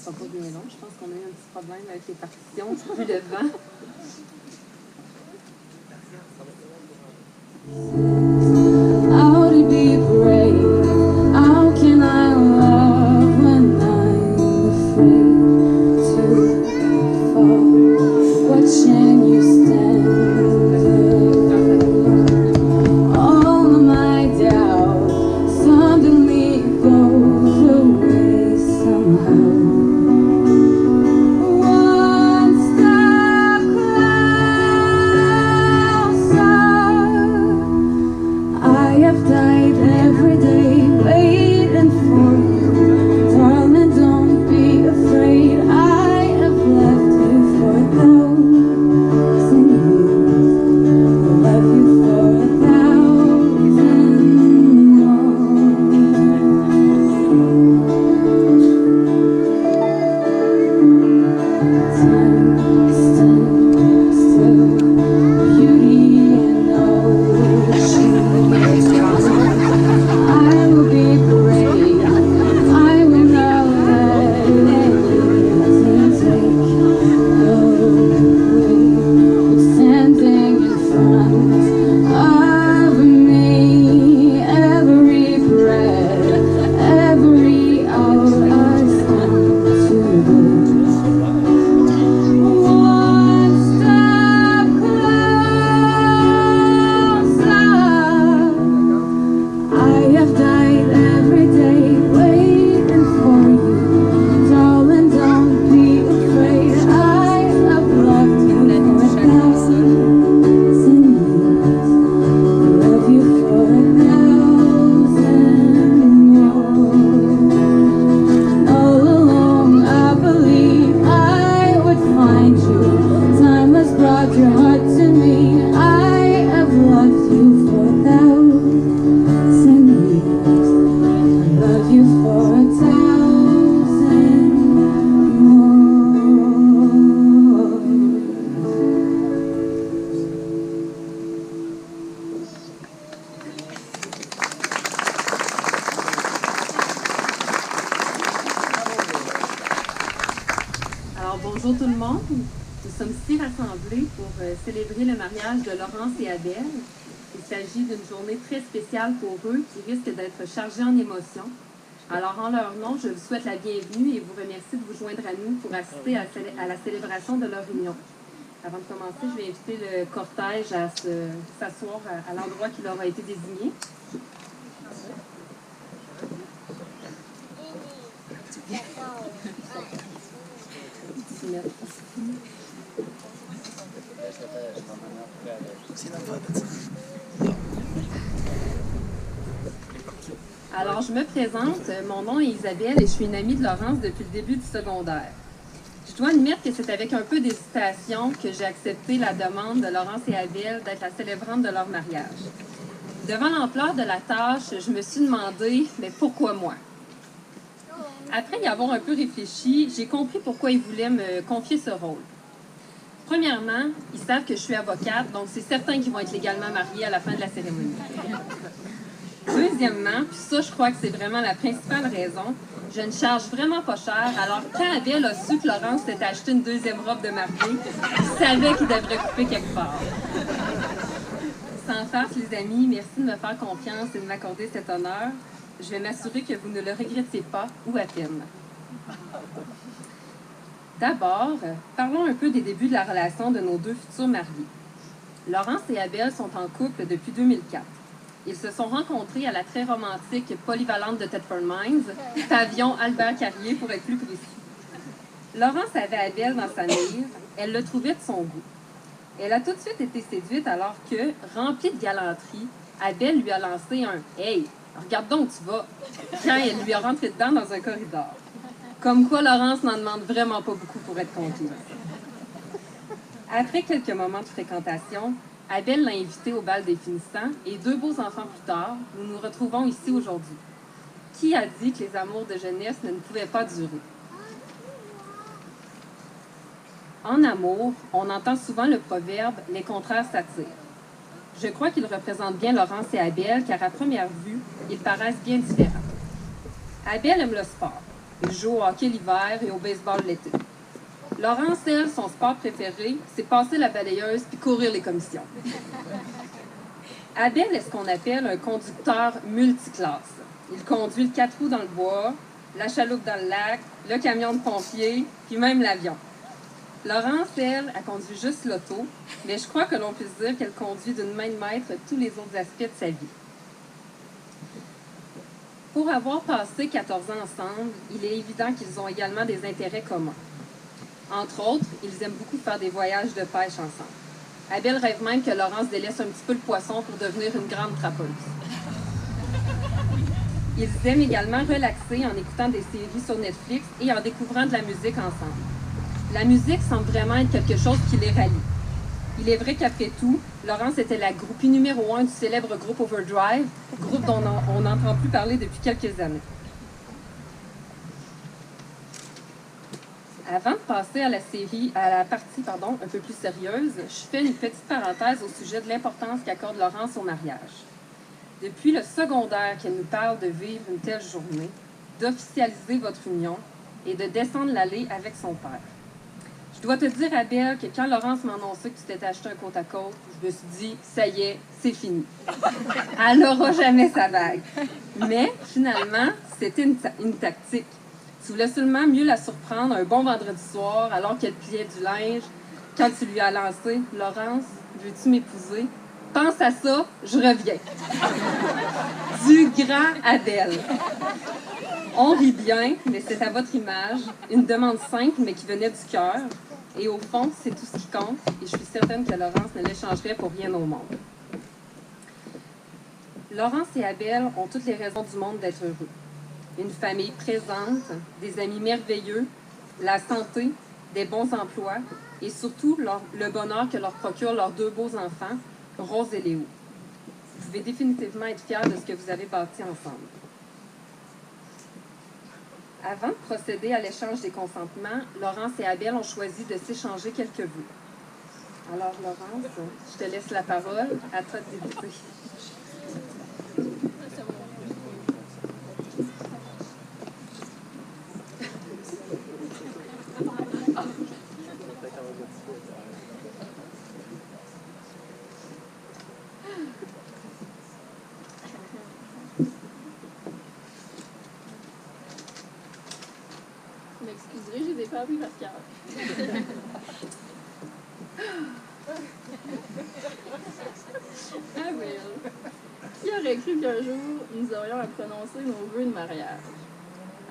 Pas bien long. Je pense qu'on a eu un petit problème avec les partitions, plus le vent. How to be brave? How can I love when I'm afraid to fall? Watching you stand alone. All of my doubt suddenly goes away somehow. Bonjour tout le monde, nous sommes ici rassemblés pour célébrer le mariage de Laurence et Abel. Il s'agit d'une journée très spéciale pour eux qui risque d'être chargée en émotions. Alors en leur nom, je vous souhaite la bienvenue et vous remercie de vous joindre à nous pour assister à la célébration de leur union. Avant de commencer, je vais inviter le cortège à s'asseoir à l'endroit qui leur a été désigné. Alors, je me présente, mon nom est Isabelle et je suis une amie de Laurence depuis le début du secondaire. Je dois admettre que c'est avec un peu d'hésitation que j'ai accepté la demande de Laurence et Abel d'être la célébrante de leur mariage. Devant l'ampleur de la tâche, je me suis demandé, mais pourquoi moi? Après y avoir un peu réfléchi, j'ai compris pourquoi ils voulaient me confier ce rôle. Premièrement, ils savent que je suis avocate, donc c'est certain qu'ils vont être légalement mariés à la fin de la cérémonie. Deuxièmement, puis ça, je crois que c'est vraiment la principale raison, je ne charge vraiment pas cher, alors quand Abel a su que Laurence s'était acheté une deuxième robe de mariée, il savait qu'il devrait couper quelque part. Sans farce, les amis, merci de me faire confiance et de m'accorder cet honneur. Je vais m'assurer que vous ne le regrettez pas ou à peine. D'abord, parlons un peu des débuts de la relation de nos deux futurs mariés. Laurence et Abel sont en couple depuis 2004. Ils se sont rencontrés à la très romantique polyvalente de Thetford Mines, pavillon Albert Carrier pour être plus précis. Laurence avait Adèle dans sa mire, elle le trouvait de son goût. Elle a tout de suite été séduite alors que, remplie de galanterie, Adèle lui a lancé un « Hey, regarde donc où tu vas » quand elle lui a rentré dedans dans un corridor. Comme quoi Laurence n'en demande vraiment pas beaucoup pour être conquise. Après quelques moments de fréquentation, Adèle l'a invitée au bal des finissants et 2 beaux enfants plus tard, nous nous retrouvons ici aujourd'hui. Qui a dit que les amours de jeunesse ne pouvaient pas durer? En amour, on entend souvent le proverbe « les contraires s'attirent ». Je crois qu'il représente bien Laurence et Abel, car à première vue, ils paraissent bien différents. Abel aime le sport. Il joue au hockey l'hiver et au baseball l'été. Laurence, elle, son sport préféré, c'est passer la balayeuse puis courir les commissions. Abel est ce qu'on appelle un conducteur multiclasse. Il conduit le 4 roues dans le bois, la chaloupe dans le lac, le camion de pompier, puis même l'avion. Laurence, elle, a conduit juste l'auto, mais je crois que l'on puisse dire qu'elle conduit d'une main de maître tous les autres aspects de sa vie. Pour avoir passé 14 ans ensemble, il est évident qu'ils ont également des intérêts communs. Entre autres, ils aiment beaucoup faire des voyages de pêche ensemble. Abel rêve même que Laurence délaisse un petit peu le poisson pour devenir une grande trappeuse. Ils aiment également relaxer en écoutant des séries sur Netflix et en découvrant de la musique ensemble. La musique semble vraiment être quelque chose qui les rallie. Il est vrai qu'après tout, Laurence était la groupie numéro 1 du célèbre groupe Overdrive, groupe dont on n'entend plus parler depuis quelques années. Avant de passer à la partie un peu plus sérieuse, je fais une petite parenthèse au sujet de l'importance qu'accorde Laurence au mariage. Depuis le secondaire qu'elle nous parle de vivre une telle journée, d'officialiser votre union et de descendre l'allée avec son père. Je dois te dire, Abel, que quand Laurence m'a annoncé que tu t'étais acheté un côte à côte, je me suis dit, ça y est, c'est fini. Elle n'aura jamais sa bague. Mais, finalement, c'était une tactique. Tu voulais seulement mieux la surprendre un bon vendredi soir, alors qu'elle pliait du linge, quand tu lui as lancé « Laurence, veux-tu m'épouser? Pense à ça, je reviens. » Du grand Abel. On rit bien, mais c'est à votre image, une demande simple, mais qui venait du cœur. Et au fond, c'est tout ce qui compte, et je suis certaine que Laurence ne l'échangerait pour rien au monde. Laurence et Abel ont toutes les raisons du monde d'être heureux. Une famille présente, des amis merveilleux, la santé, des bons emplois, et surtout le bonheur que leur procurent leurs 2 beaux enfants, Rose et Léo. Vous pouvez définitivement être fiers de ce que vous avez bâti ensemble. Avant de procéder à l'échange des consentements, Laurence et Abel ont choisi de s'échanger quelques vœux. Alors, Laurence, je te laisse la parole. À toi de débuter. Vous m'excuserez, j'ai des pas appris par cœur. Abel, qui aurait cru qu'un jour, nous aurions à prononcer nos vœux de mariage?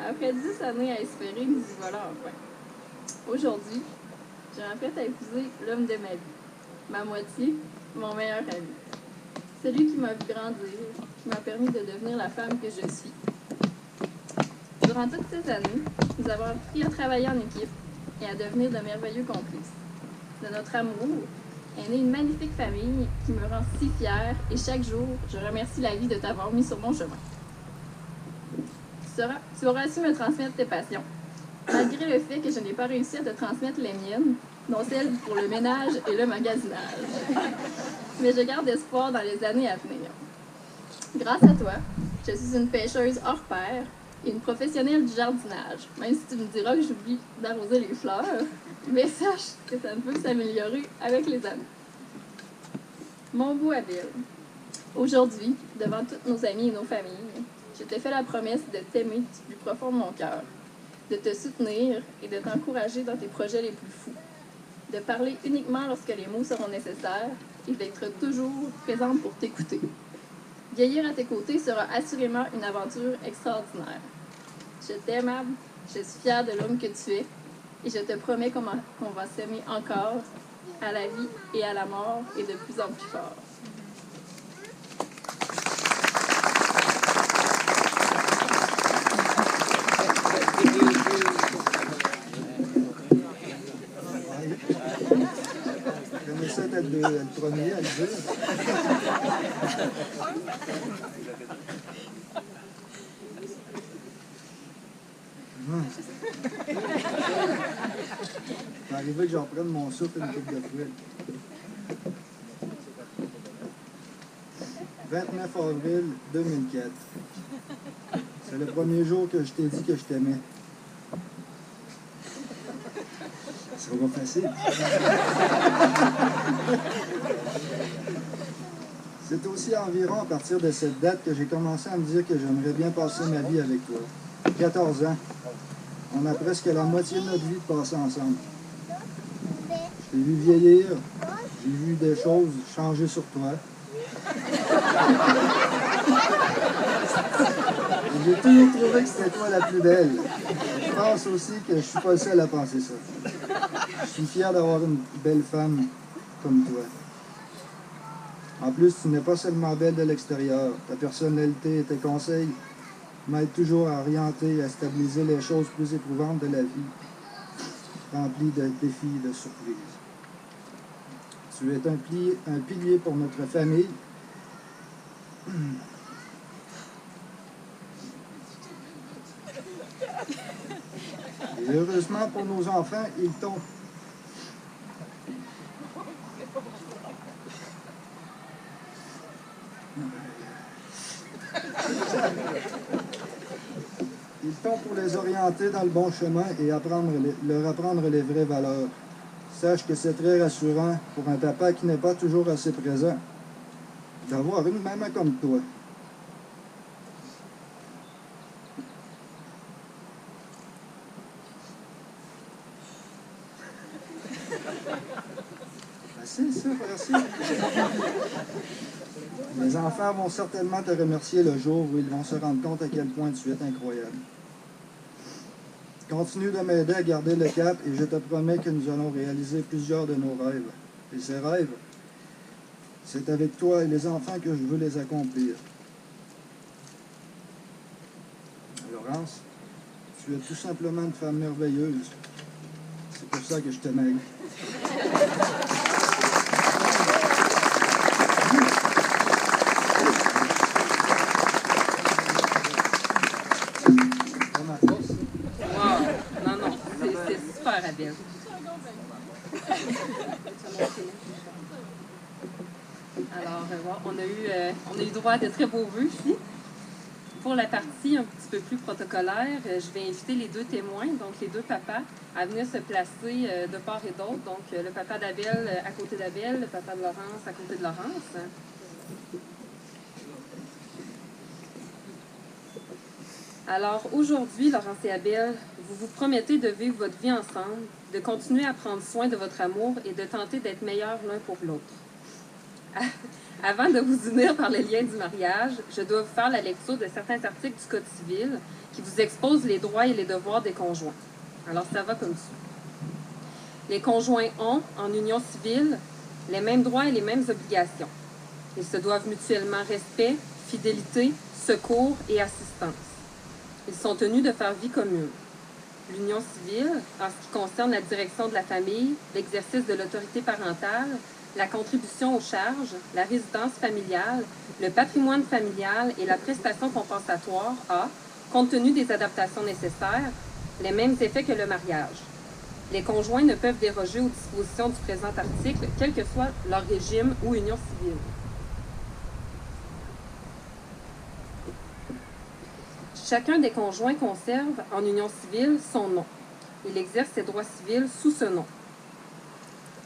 Après 10 années à espérer, nous y voilà enfin. Aujourd'hui, je m'apprête à épouser l'homme de ma vie, ma moitié, mon meilleur ami. Celui qui m'a vu grandir, qui m'a permis de devenir la femme que je suis. Durant toutes ces années, nous avons appris à travailler en équipe et à devenir de merveilleux complices. De notre amour est née une magnifique famille qui me rend si fière et chaque jour, je remercie la vie de t'avoir mis sur mon chemin. Tu auras su me transmettre tes passions, malgré le fait que je n'ai pas réussi à te transmettre les miennes, dont celles pour le ménage et le magasinage. Mais je garde espoir dans les années à venir. Grâce à toi, je suis une pêcheuse hors pair et une professionnelle du jardinage, même si tu me diras que j'oublie d'arroser les fleurs, mais sache que ça ne peut s'améliorer avec les années. Mon beau Abel, aujourd'hui, devant tous nos amis et nos familles, je te fais la promesse de t'aimer du plus profond de mon cœur, de te soutenir et de t'encourager dans tes projets les plus fous, de parler uniquement lorsque les mots seront nécessaires et d'être toujours présente pour t'écouter. Vieillir à tes côtés sera assurément une aventure extraordinaire. Je t'aime, Ab. Je suis fière de l'homme que tu es. Et je te promets qu'on va s'aimer encore, à la vie et à la mort, et de plus en plus fort. J'aimerais d'être le premier à le dire. C'est arrivé que j'en prenne mon souffle une coupe de fruits. 29 avril 2004. C'est le premier jour que je t'ai dit que je t'aimais. Ça va facile. C'est aussi environ à partir de cette date que j'ai commencé à me dire que j'aimerais bien passer ma vie avec toi. 14 ans. On a presque la moitié de notre vie de passer ensemble. Je t'ai vu vieillir, j'ai vu des choses changer sur toi. Et j'ai toujours trouvé que c'était toi la plus belle. Je pense aussi que je suis pas le seul à penser ça. Je suis fier d'avoir une belle femme comme toi. En plus, tu n'es pas seulement belle de l'extérieur. Ta personnalité et tes conseils m'aident toujours à orienter et à stabiliser les choses plus éprouvantes de la vie, remplies de défis et de surprises. Tu es un pilier pour notre famille. Et heureusement pour nos enfants, ils t'ont. Ils t'ont pour les orienter dans le bon chemin et leur apprendre les vraies valeurs. Sache que c'est très rassurant pour un papa qui n'est pas toujours assez présent d'avoir une maman comme toi. Facile ça, facile. Les enfants vont certainement te remercier le jour où ils vont se rendre compte à quel point tu es incroyable. Continue de m'aider à garder le cap et je te promets que nous allons réaliser plusieurs de nos rêves. Et ces rêves, c'est avec toi et les enfants que je veux les accomplir. Laurence, tu es tout simplement une femme merveilleuse. C'est pour ça que je t'aime. Abel. Alors, on a eu droit à de très beaux vœux ici. Pour la partie un petit peu plus protocolaire, je vais inviter les deux témoins, donc les deux papas, à venir se placer de part et d'autre. Donc, le papa d'Abel à côté d'Abel, le papa de Laurence à côté de Laurence. Alors, aujourd'hui, Laurence et Abel, vous vous promettez de vivre votre vie ensemble, de continuer à prendre soin de votre amour et de tenter d'être meilleurs l'un pour l'autre. Avant de vous unir par le lien du mariage, je dois vous faire la lecture de certains articles du Code civil qui vous exposent les droits et les devoirs des conjoints. Alors, ça va comme ça. Les conjoints ont, en union civile, les mêmes droits et les mêmes obligations. Ils se doivent mutuellement respect, fidélité, secours et assistance. Ils sont tenus de faire vie commune. L'union civile, en ce qui concerne la direction de la famille, l'exercice de l'autorité parentale, la contribution aux charges, la résidence familiale, le patrimoine familial et la prestation compensatoire a, compte tenu des adaptations nécessaires, les mêmes effets que le mariage. Les conjoints ne peuvent déroger aux dispositions du présent article, quel que soit leur régime ou union civile. Chacun des conjoints conserve, en union civile, son nom. Il exerce ses droits civils sous ce nom.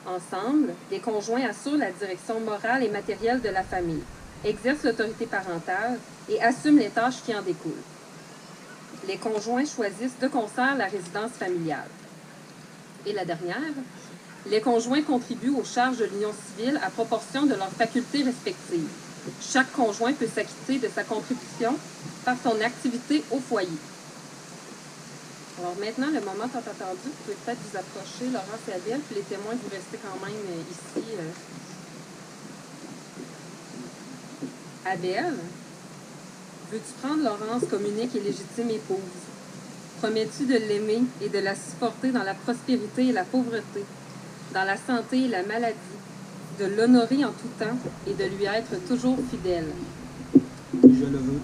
Ensemble, les conjoints assurent la direction morale et matérielle de la famille, exercent l'autorité parentale et assument les tâches qui en découlent. Les conjoints choisissent de concert la résidence familiale. Et la dernière, les conjoints contribuent aux charges de l'union civile à proportion de leurs facultés respectives. Chaque conjoint peut s'acquitter de sa contribution par son activité au foyer. Alors maintenant, le moment tant attendu, vous pouvez peut-être vous approcher, Laurence et Abel, puis les témoins, vous restez quand même ici. Abel, veux-tu prendre Laurence comme unique et légitime épouse? Promets-tu de l'aimer et de la supporter dans la prospérité et la pauvreté, dans la santé et la maladie, de l'honorer en tout temps et de lui être toujours fidèle? Je le veux.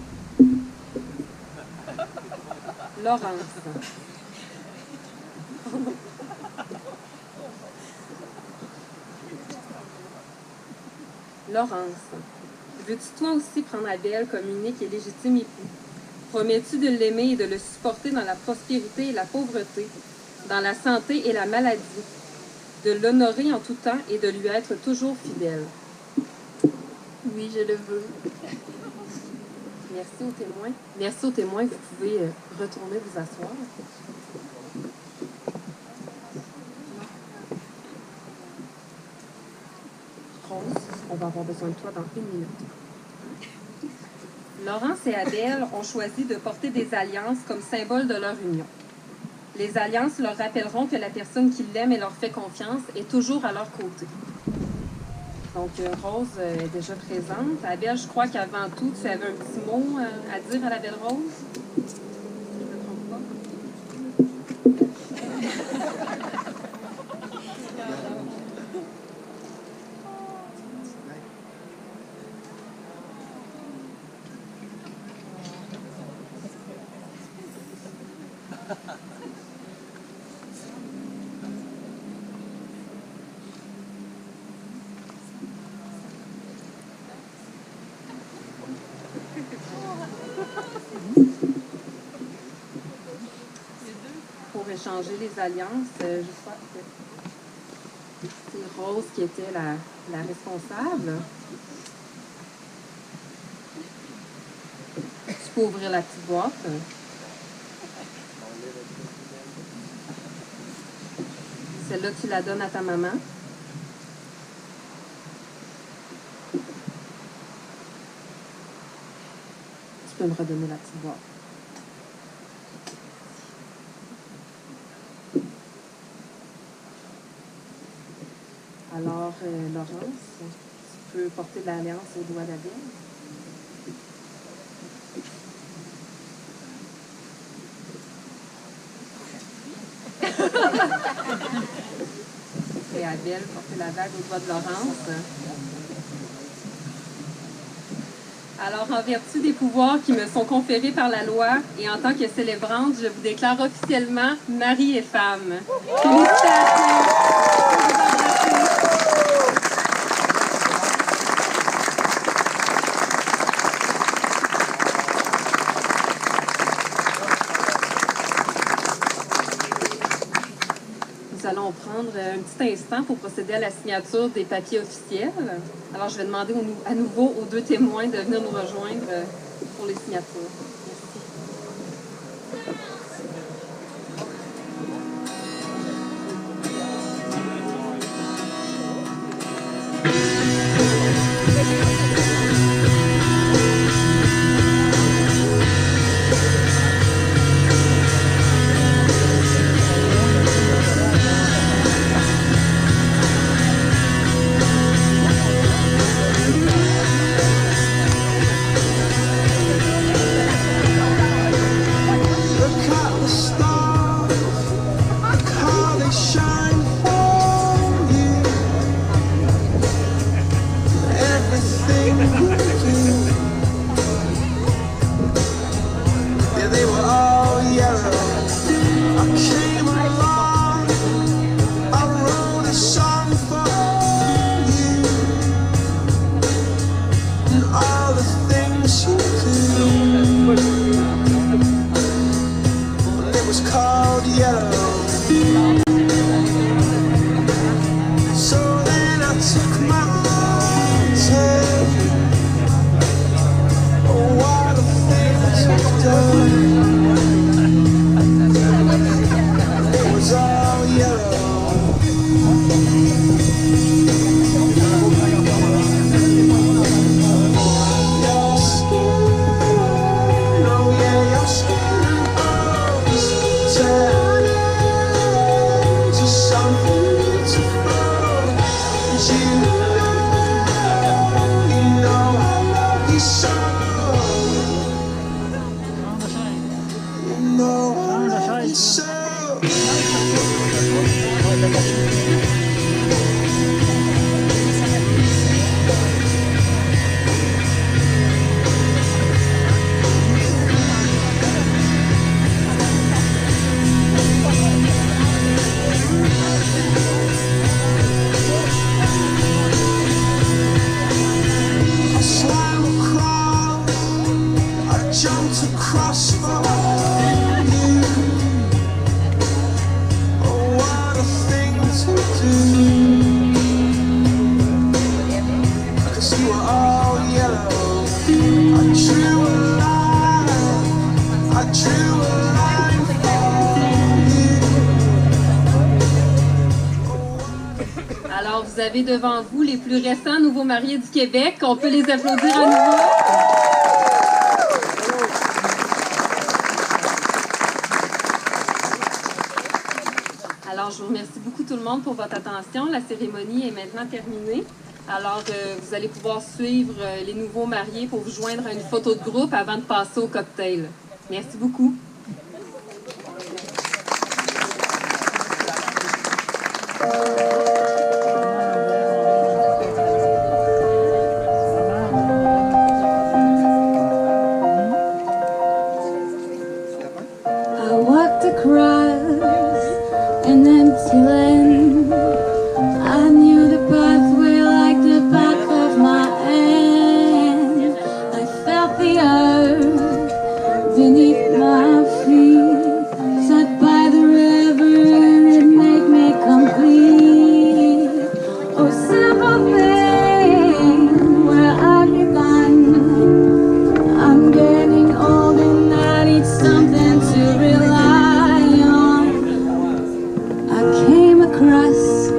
Laurence. Laurence, veux-tu toi aussi prendre Abel comme unique et légitime époux? Promets-tu de l'aimer et de le supporter dans la prospérité et la pauvreté, dans la santé et la maladie, de l'honorer en tout temps et de lui être toujours fidèle? Oui, je le veux. Merci aux témoins. Merci aux témoins. Vous pouvez retourner vous asseoir. Rose, on va avoir besoin de toi dans 1 minute. Laurence et Abel ont choisi de porter des alliances comme symbole de leur union. Les alliances leur rappelleront que la personne qui l'aime et leur fait confiance est toujours à leur côté. Donc, Rose est déjà présente. Abel, je crois qu'avant tout, tu avais un petit mot à dire à la belle Rose? Je ne me trompe pas. Pour échanger les alliances, je crois que c'est Rose qui était la responsable. Tu peux ouvrir la petite boîte. Celle-là, tu la donnes à ta maman. Tu peux me redonner la petite boîte. Alors, Laurence, tu peux porter l'alliance au doigt d'Abel. Et Abel porter la bague au doigt de Laurence. Alors, en vertu des pouvoirs qui me sont conférés par la loi et en tant que célébrante, je vous déclare officiellement mari et femme. Félicitations! Nous allons prendre un petit instant pour procéder à la signature des papiers officiels. Alors, je vais demander à nouveau aux 2 témoins de venir nous rejoindre pour les signatures. It was called yellow. Alors, vous avez devant vous les plus récents nouveaux mariés du Québec. On peut les applaudir à nouveau. Alors, je vous remercie beaucoup tout le monde pour votre attention. La cérémonie est maintenant terminée. Alors, vous allez pouvoir suivre les nouveaux mariés pour vous joindre à une photo de groupe avant de passer au cocktail. Merci beaucoup. I walked across an empty land. I knew the pathway like the back of my hand. I felt the earth beneath my feet. Sat by the river and it made me complete. Oh, simple thing, where have you gone? I'm getting old and I need something to rely on. I came across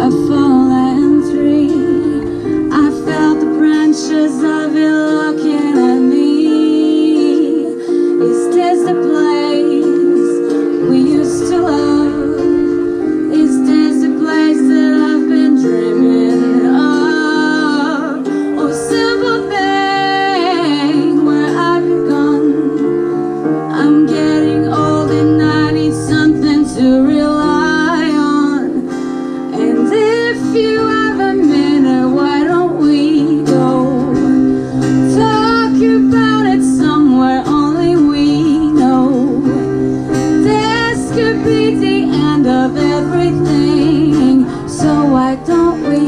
a fallen tree. I felt the branches of it looking at me. Is this the place we used to love? Is this the place that I've been dreaming of? Oh, simple thing, where have you gone? I'm getting old and I need something to rely on. And if you have a minute, why don't we go talk about it somewhere only we know? This could be the end of everything, so why don't we